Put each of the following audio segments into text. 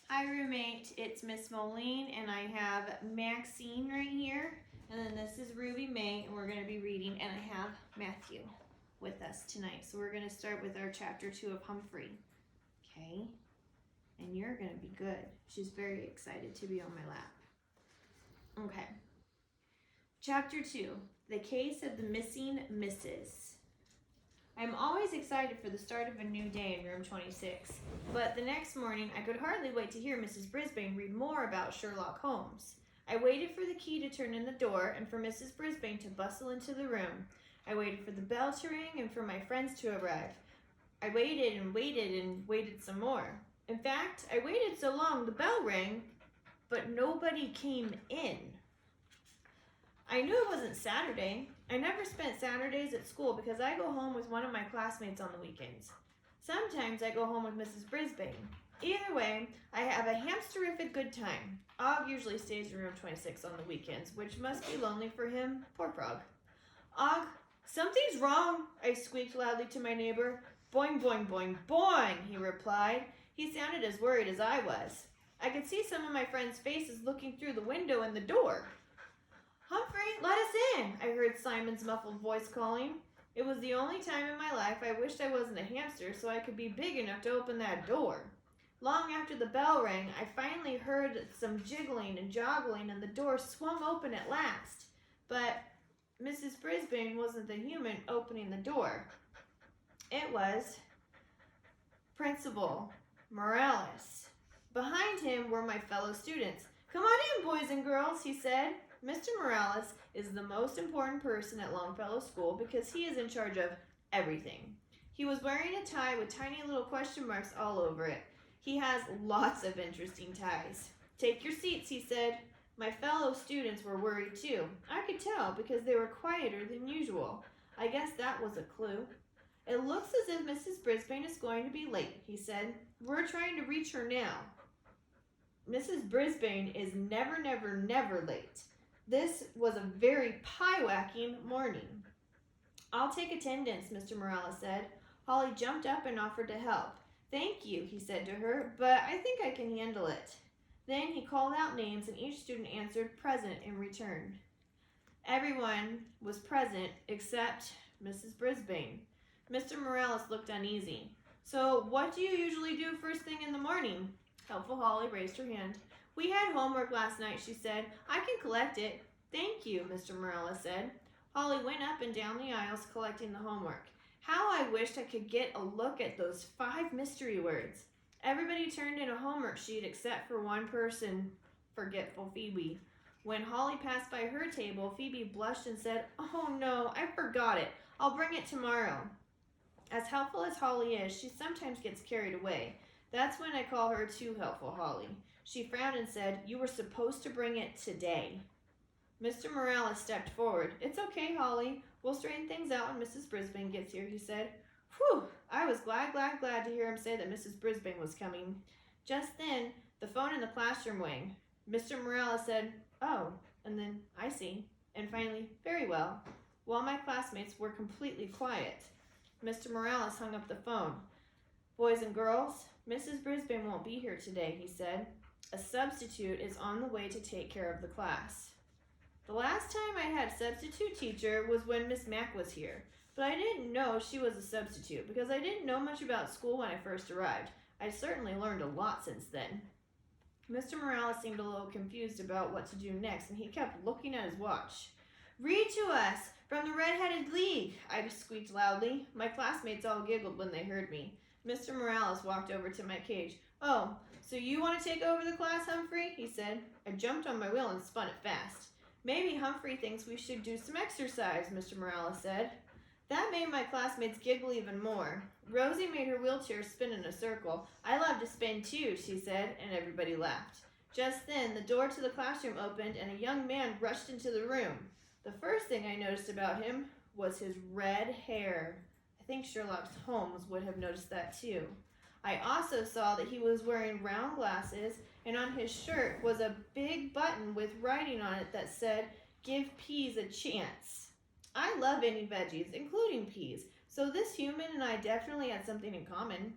Hi roommate, it's Miss Moline and I have Maxine right here, and then this is Ruby May, and we're going to be reading, and I have Matthew with us tonight. So we're going to start with our chapter 2 of Humphrey. Okay, and you're going to be good. She's very excited to be on my lap. Okay, chapter 2, the case of the missing misses. I'm always excited for the start of a new day in room 26, but the next morning I could hardly wait to hear Mrs. Brisbane read more about Sherlock Holmes. I waited for the key to turn in the door and for Mrs. Brisbane to bustle into the room. I waited for the bell to ring and for my friends to arrive. I waited and waited and waited some more. In fact, I waited so long the bell rang, but nobody came in. I knew it wasn't Saturday. I never spent Saturdays at school because I go home with one of my classmates on the weekends. Sometimes I go home with Mrs. Brisbane. Either way, I have a hamsterific good time. Og usually stays in room 26 on the weekends, which must be lonely for him. Poor frog. Og, something's wrong, I squeaked loudly to my neighbor. Boing, boing, boing, boing, he replied. He sounded as worried as I was. I could see some of my friends' faces looking through the window in the door. Humphrey, let us in, I heard Simon's muffled voice calling. It was the only time in my life I wished I wasn't a hamster so I could be big enough to open that door. Long after the bell rang, I finally heard some jiggling and joggling and the door swung open at last. But Mrs. Brisbane wasn't the human opening the door. It was Principal Morales. Behind him were my fellow students. Come on in, boys and girls, he said. Mr. Morales is the most important person at Longfellow School because he is in charge of everything. He was wearing a tie with tiny little question marks all over it. He has lots of interesting ties. Take your seats, he said. My fellow students were worried too. I could tell because they were quieter than usual. I guess that was a clue. It looks as if Mrs. Brisbane is going to be late, he said. We're trying to reach her now. Mrs. Brisbane is never, never, never late. This was a very pie-whacking morning. I'll take attendance, Mr. Morales said. Holly jumped up and offered to help. Thank you, he said to her, but I think I can handle it. Then he called out names and each student answered present in return. Everyone was present except Mrs. Brisbane. Mr. Morales looked uneasy. So what do you usually do first thing in the morning? Helpful Holly raised her hand. We had homework last night, she said. I can collect it. Thank you, Mr. Morales said. Holly went up and down the aisles collecting the homework. How I wished I could get a look at those 5 mystery words. Everybody turned in a homework sheet except for one person, forgetful Phoebe. When Holly passed by her table, Phoebe blushed and said, Oh no, I forgot it. I'll bring it tomorrow. As helpful as Holly is, she sometimes gets carried away. That's when I call her too helpful, Holly. She frowned and said, You were supposed to bring it today. Mr. Morales stepped forward. It's okay, Holly. We'll straighten things out when Mrs. Brisbane gets here, he said. Whew! I was glad to hear him say that Mrs. Brisbane was coming. Just then, the phone in the classroom rang. Mr. Morales said, Oh, and then, I see. And finally, very well. While my classmates were completely quiet, Mr. Morales hung up the phone. Boys and girls, Mrs. Brisbane won't be here today, he said. A substitute is on the way to take care of the class. The last time I had a substitute teacher was when Miss Mack was here, but I didn't know she was a substitute because I didn't know much about school when I first arrived. I certainly learned a lot since then. Mr. Morales seemed a little confused about what to do next, and he kept looking at his watch. Read to us from the Red-Headed League, I squeaked loudly. My classmates all giggled when they heard me. Mr. Morales walked over to my cage. Oh, so you want to take over the class, Humphrey? He said. I jumped on my wheel and spun it fast. Maybe Humphrey thinks we should do some exercise, Mr. Morales said. That made my classmates giggle even more. Rosie made her wheelchair spin in a circle. I love to spin too, she said, and everybody laughed. Just then, the door to the classroom opened and a young man rushed into the room. The first thing I noticed about him was his red hair. I think Sherlock Holmes would have noticed that too. I also saw that he was wearing round glasses, and on his shirt was a big button with writing on it that said, Give peas a chance. I love any veggies, including peas, so this human and I definitely had something in common.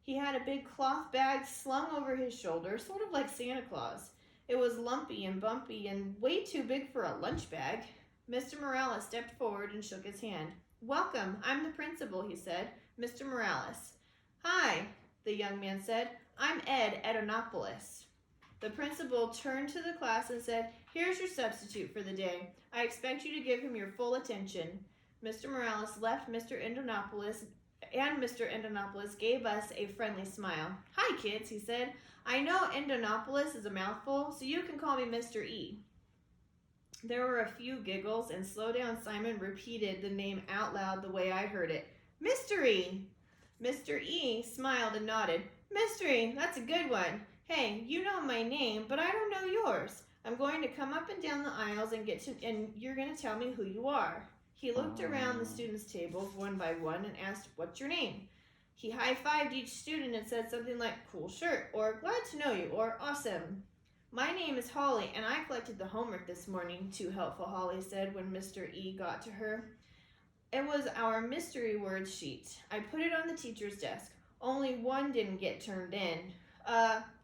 He had a big cloth bag slung over his shoulder, sort of like Santa Claus. It was lumpy and bumpy and way too big for a lunch bag. Mr. Morales stepped forward and shook his hand. "Welcome, I'm the principal," he said. "Mr. Morales." "Hi," the young man said. "I'm Ed Edonopoulos." The principal turned to the class and said, "Here's your substitute for the day. I expect you to give him your full attention." Mr. Morales left Mr. Edonopoulos, and Mr. Edonopoulos gave us a friendly smile. "Hi, kids," he said. "I know Edonopoulos is a mouthful, so you can call me Mr. E." There were a few giggles, and Slow Down Simon repeated the name out loud the way I heard it. "Mr. E!" Mr. E smiled and nodded. "Mr. E, that's a good one. Hey, you know my name, but I don't know yours. I'm going to come up and down the aisles and you're going to tell me who you are." He looked around the students' tables one by one and asked, "What's your name?" He high-fived each student and said something like, "Cool shirt," or "Glad to know you," or "Awesome." "My name is Holly, and I collected the homework this morning," Too Helpful Holly said when Mr. E got to her. "It was our mystery words sheet. I put it on the teacher's desk. Only one didn't get turned in."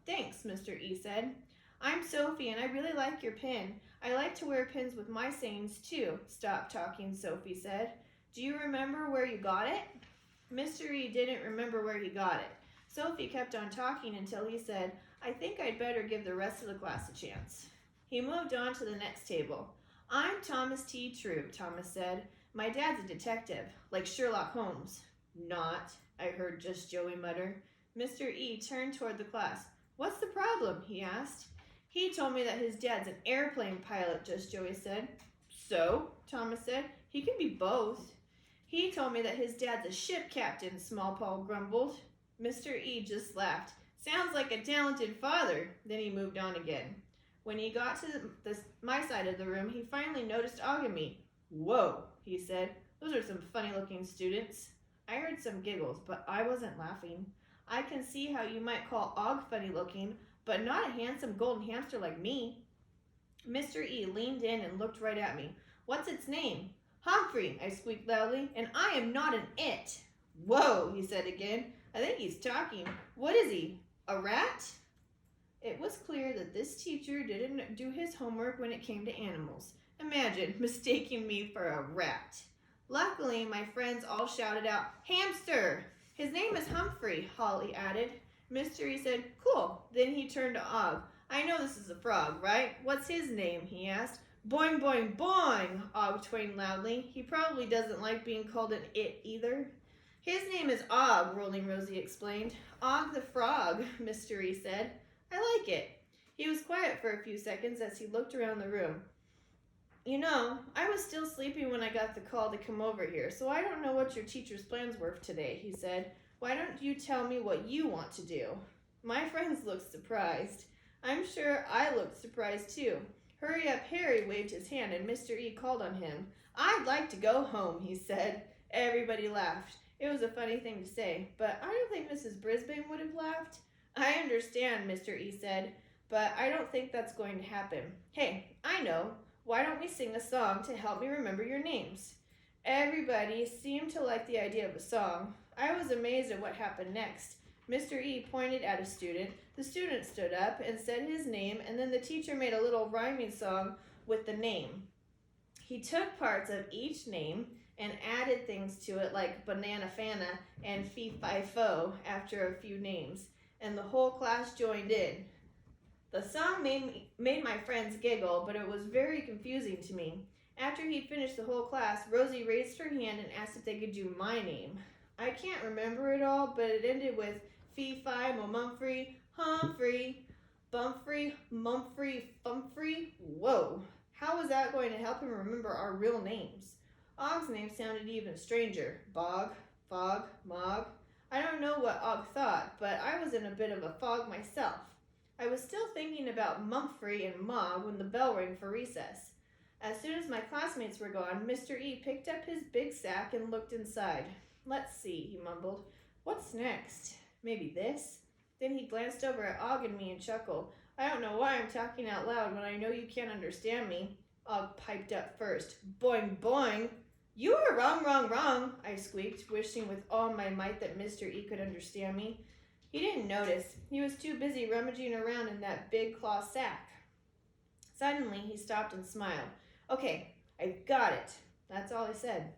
Thanks," Mr. E said. "I'm Sophie, and I really like your pin. I like to wear pins with my sayings, too." "Stop talking," Sophie said. "Do you remember where you got it?" Mr. E didn't remember where he got it. Sophie kept on talking until he said, "I think I'd better give the rest of the class a chance." He moved on to the next table. "I'm Thomas T. Troop," Thomas said. "My dad's a detective, like Sherlock Holmes." "Not," I heard just Joey mutter. Mr. E turned toward the class. "What's the problem?" he asked. "He told me that his dad's an airplane pilot," just Joey said. "So?" Thomas said. "He can be both." "He told me that his dad's a ship captain," Small Paul grumbled. Mr. E just laughed. "Sounds like a talented father." Then he moved on again. When he got to my side of the room, he finally noticed Og and me. "Whoa," he said. "Those are some funny-looking students." I heard some giggles, but I wasn't laughing. I can see how you might call Og funny-looking, but not a handsome golden hamster like me. Mr. E leaned in and looked right at me. "What's its name?" "Humphrey," I squeaked loudly, "and I am not an it." "Whoa," he said again. "I think he's talking. What is he, a rat?" It was clear that this teacher didn't do his homework when it came to animals. Imagine mistaking me for a rat. Luckily, my friends all shouted out, "Hamster!" "His name is Humphrey," Holly added. Mr. E said, "Cool." Then he turned to Og. "I know this is a frog, right? What's his name?" he asked. "Boing, boing, boing," Og twanged loudly. He probably doesn't like being called an it either. "His name is Og," Rolling Rosie explained. "Og the frog," Mr. E said. "I like it." He was quiet for a few seconds as he looked around the room. "You know, I was still sleeping when I got the call to come over here, so I don't know what your teacher's plans were for today," he said. "Why don't you tell me what you want to do?" My friends looked surprised. I'm sure I looked surprised too. Hurry Up Harry waved his hand and Mr. E called on him. "I'd like to go home," he said. Everybody laughed. It was a funny thing to say, but I don't think Mrs. Brisbane would have laughed. "I understand," Mr. E said, "but I don't think that's going to happen. Hey, I know. Why don't we sing a song to help me remember your names?" Everybody seemed to like the idea of a song. I was amazed at what happened next. Mr. E pointed at a student. The student stood up and said his name, and then the teacher made a little rhyming song with the name. He took parts of each name and added things to it like Banana Fana and Fee-Fi-Fo after a few names, and the whole class joined in. The song made my friends giggle, but it was very confusing to me. After he finished the whole class, Rosie raised her hand and asked if they could do my name. I can't remember it all, but it ended with Fee-Fi-Mo-Mumfrey, Humphrey, Bumfrey, Mumfrey, Fumfrey. Whoa, how was that going to help him remember our real names? Og's name sounded even stranger. Bog, Fog, Mog. I don't know what Og thought, but I was in a bit of a fog myself. I was still thinking about Mumphrey and Mog when the bell rang for recess. As soon as my classmates were gone, Mr. E picked up his big sack and looked inside. "Let's see," he mumbled. "What's next? Maybe this?" Then he glanced over at Og and me and chuckled. "I don't know why I'm talking out loud when I know you can't understand me." Og piped up first. "Boing, boing." "You are wrong, wrong, wrong," I squeaked, wishing with all my might that Mr. E could understand me. He didn't notice. He was too busy rummaging around in that big cloth sack. Suddenly, he stopped and smiled. Okay, I've got it. That's all he said.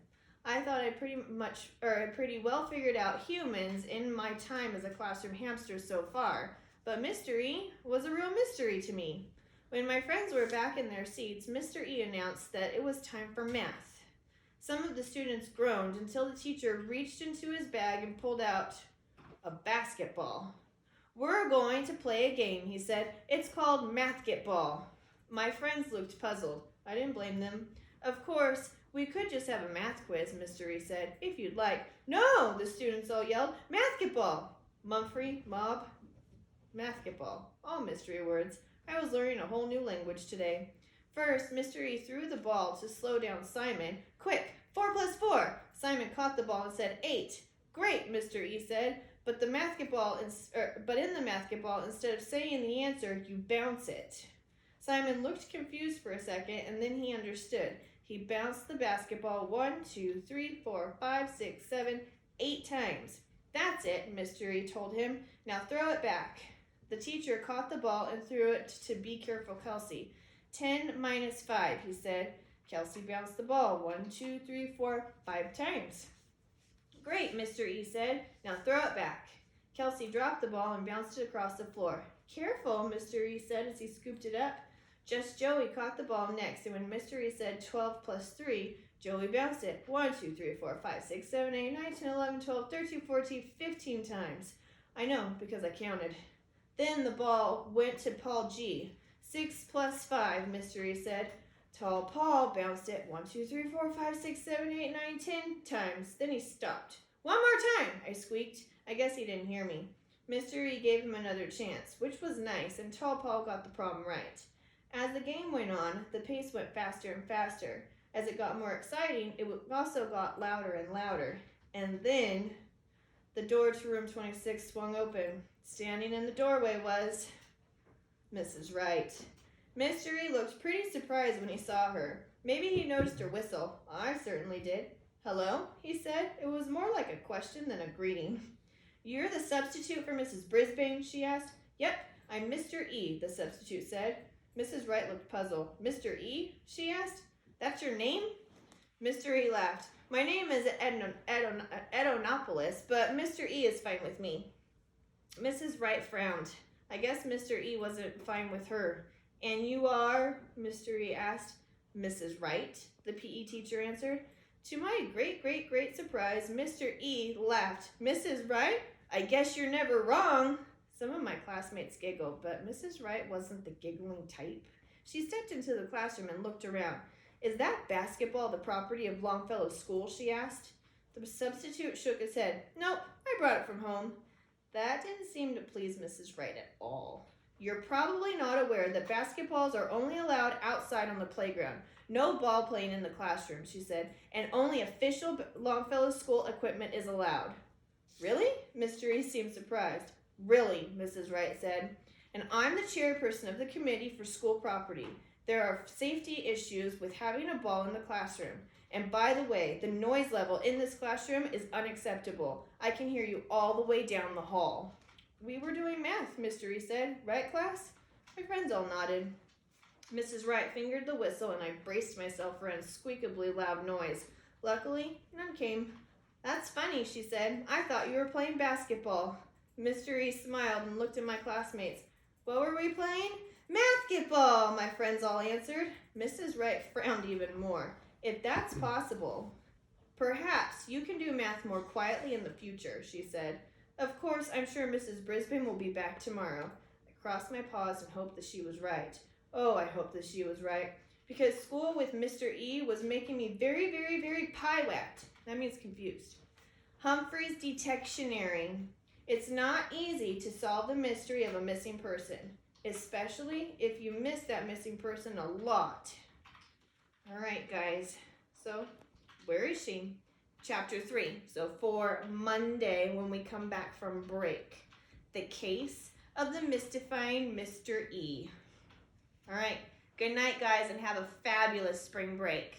I thought I'd pretty well figured out humans in my time as a classroom hamster so far, but Mr. E was a real mystery to me. When my friends were back in their seats, Mr. E announced that it was time for math. Some of the students groaned until the teacher reached into his bag and pulled out a basketball. We're going to play a game, he said. It's called Mathgetball. My friends looked puzzled. I didn't blame them. Of course, we could just have a math quiz, Mr. E said, if you'd like. No, the students all yelled. Mathgetball. Humphrey, mob, mathgetball. All mystery words. I was learning a whole new language today. First, Mr. E threw the ball to slow down Simon. Quick, 4 plus 4. Simon caught the ball and said 8. Great, Mr. E said, but in the mathgetball, instead of saying the answer, you bounce it. Simon looked confused for a second, and then he understood. He bounced the basketball 1, 2, 3, 4, 5, 6, 7, 8 times. That's it, Mr. E told him. Now throw it back. The teacher caught the ball and threw it to Be Careful Kelsey. 10 minus 5, he said. Kelsey bounced the ball 1, 2, 3, 4, 5 times. Great, Mr. E said. Now throw it back. Kelsey dropped the ball and bounced it across the floor. Careful, Mr. E said as he scooped it up. Just Joey caught the ball next, and when Mr. E said 12 plus 3, Joey bounced it 1, 2, 3, 4, 5, 6, 7, 8, 9, 10, 11, 12, 13, 14, 15 times. I know, because I counted. Then the ball went to Paul G. 6 plus 5, Mr. E said. Tall Paul bounced it 1, 2, 3, 4, 5, 6, 7, 8, 9, 10 times. Then he stopped. One more time, I squeaked. I guess he didn't hear me. Mr. E gave him another chance, which was nice, and Tall Paul got the problem right. As the game went on, the pace went faster and faster. As it got more exciting, it also got louder and louder. And then the door to room 26 swung open. Standing in the doorway was Mrs. Wright. Mr. E looked pretty surprised when he saw her. Maybe he noticed her whistle. I certainly did. Hello, he said. It was more like a question than a greeting. You're the substitute for Mrs. Brisbane, she asked. Yep, I'm Mr. E, the substitute said. Mrs. Wright looked puzzled. Mr. E? She asked. That's your name? Mr. E laughed. My name is Edonopoulos, but Mr. E is fine with me. Mrs. Wright frowned. I guess Mr. E wasn't fine with her. And you are? Mr. E asked. Mrs. Wright, the PE teacher answered. To my great surprise, Mr. E laughed. Mrs. Wright? I guess you're never wrong. Some of my classmates giggled, but Mrs. Wright wasn't the giggling type. She stepped into the classroom and looked around. Is that basketball the property of Longfellow School? She asked. The substitute shook his head. Nope, I brought it from home. That didn't seem to please Mrs. Wright at all. You're probably not aware that basketballs are only allowed outside on the playground. No ball playing in the classroom, she said, and only official Longfellow School equipment is allowed. Really? Mr. E seemed surprised. Really, Mrs. Wright said. And I'm the chairperson of the committee for school property. There are safety issues with having a ball in the classroom. And by the way, the noise level in this classroom is unacceptable. I can hear you all the way down the hall. We were doing math, Mr. E said. Right, class? My friends all nodded. Mrs. Wright fingered the whistle, and I braced myself for unsqueakably loud noise. Luckily, none came. That's funny, she said. I thought you were playing basketball. Mr. E smiled and looked at my classmates. What were we playing? Mathgetball, my friends all answered. Mrs. Wright frowned even more. If that's possible, perhaps you can do math more quietly in the future, she said. Of course, I'm sure Mrs. Brisbane will be back tomorrow. I crossed my paws and hoped that she was right. Oh, I hope that she was right. Because school with Mr. E was making me very pie-whacked. That means confused. Humphrey's detectionary. It's not easy to solve the mystery of a missing person, especially if you miss that missing person a lot. All right, guys. So, where is she? Chapter 3. So, for Monday, when we come back from break, the case of the mystifying Mr. E. All right. Good night, guys, and have a fabulous spring break.